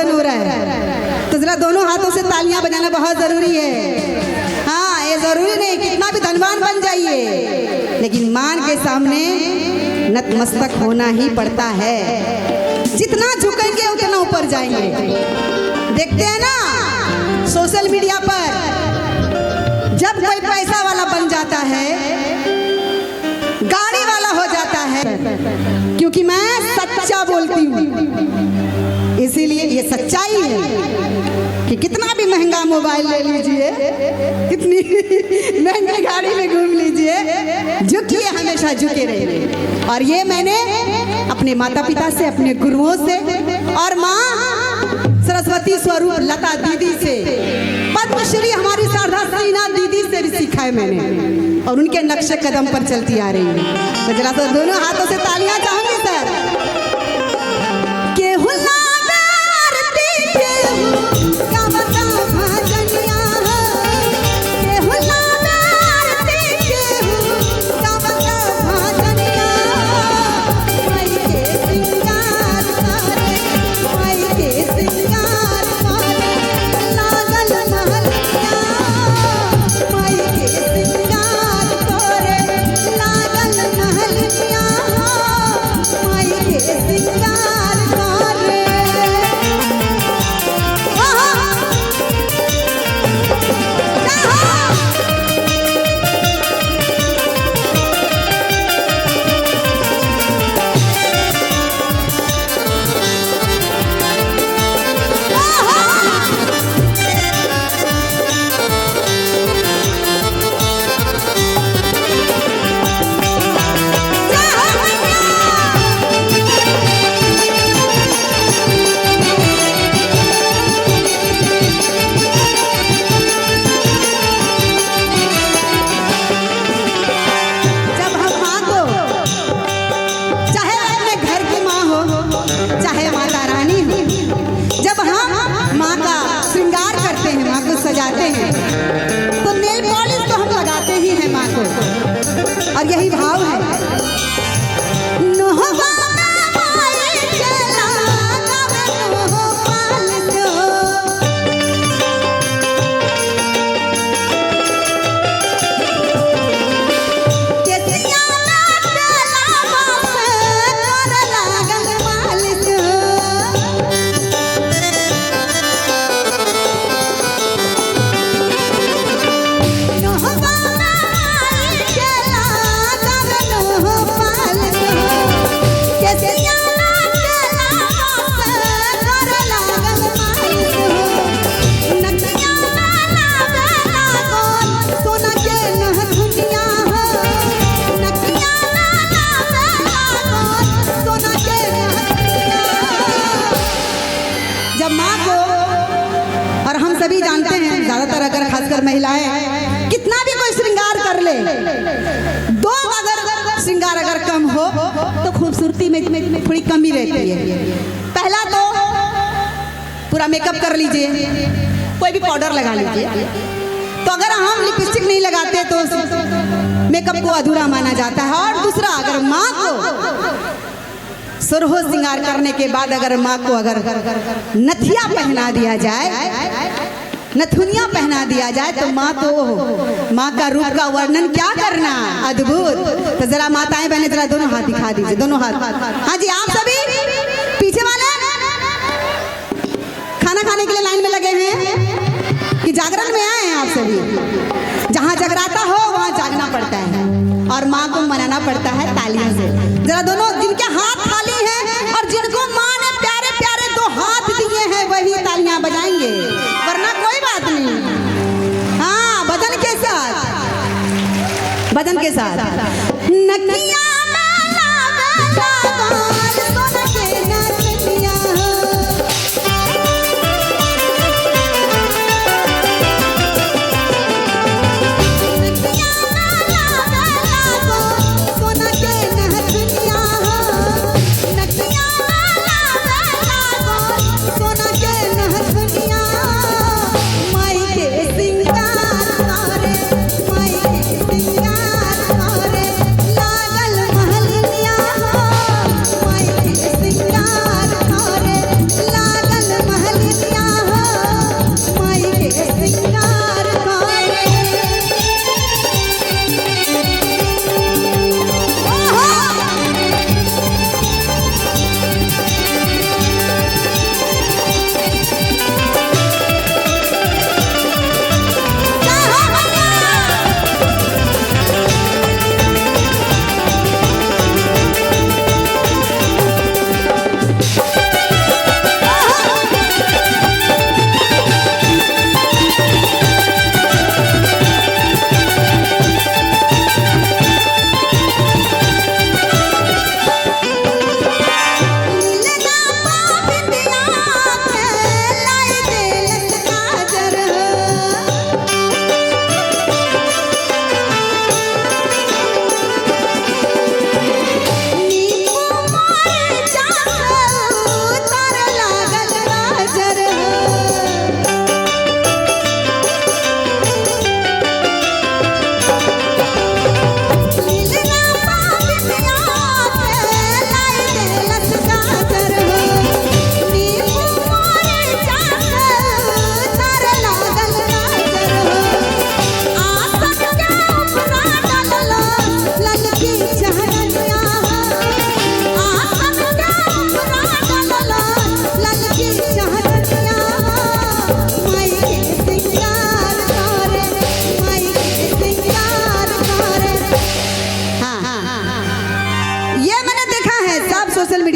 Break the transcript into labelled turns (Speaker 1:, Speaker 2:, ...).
Speaker 1: भजन हो रहा है तो जरा दोनों हाथों से तालियां बजाना बहुत जरूरी है। हाँ, ये जरूरी नहीं कितना भी धनवान बन जाइए, लेकिन मान के सामने नतमस्तक होना ही पड़ता है। जितना झुकेंगे उतना ऊपर जाएंगे। देखते हैं ना सोशल मीडिया पर, जब कोई पैसा वाला बन जाता है, गाड़ी वाला हो जाता है, क्योंकि मैं सच्चा बोलती हूँ, इसीलिए ये सच्चाई है कि कितना भी महंगा मोबाइल ले लीजिए, कितनी महंगी गाड़ी में घूम लीजिए, झुकिए, हमेशा झुके रहिए। और ये मैंने अपने माता पिता से, अपने गुरुओं से और माँ सरस्वती स्वरूप लता दीदी से, पद्मश्री हमारी शारदा सिन्हा दीदी से भी सीखा है मैंने, और उनके नक्शे कदम पर चलती आ रही है। तो जरा तो दोनों हाथों से तालियां चाहूंगी सर। और यही भाव है, सभी जानते हैं, ज्यादातर अगर खासकर महिलाएं कितना भी कोई श्रृंगार कर ले, दो अगर श्रृंगार अगर कम हो तो खूबसूरती में थोड़ी कमी रहती है। पहला तो पूरा मेकअप कर लीजिए, कोई भी पाउडर लगा लीजिए, तो अगर हम लिपस्टिक नहीं लगाते तो मेकअप को अधूरा माना जाता है। और दूसरा, अगर माँ को सुरहो श्रृंगार करने के बाद अगर माँ को अगर नथिया पहना दिया जाए, नथुनिया पहना दिया जाए, तो माँ का रूप का वर्णन क्या करना, अद्भुत। तो जरा माताएं बहनें जरा दोनों हाथ दिखा दीजिए, दोनों हाथ। हाँ जी, आप सभी पीछे वाले खाना खाने के लिए लाइन में लगे हैं कि जागरण में आए हैं? आप सभी जहाँ जगराता हो वहाँ जागना पड़ता है और माँ को मनाना पड़ता है तालियों से। जरा दोनों जिनके हाथ खाली हैं और जिनको माँ ने प्यारे प्यारे दो हाथ दिए हैं वही तालियां बजाएंगे, वरना कोई बात नहीं। हाँ, भजन के साथ, भजन के साथ नकिया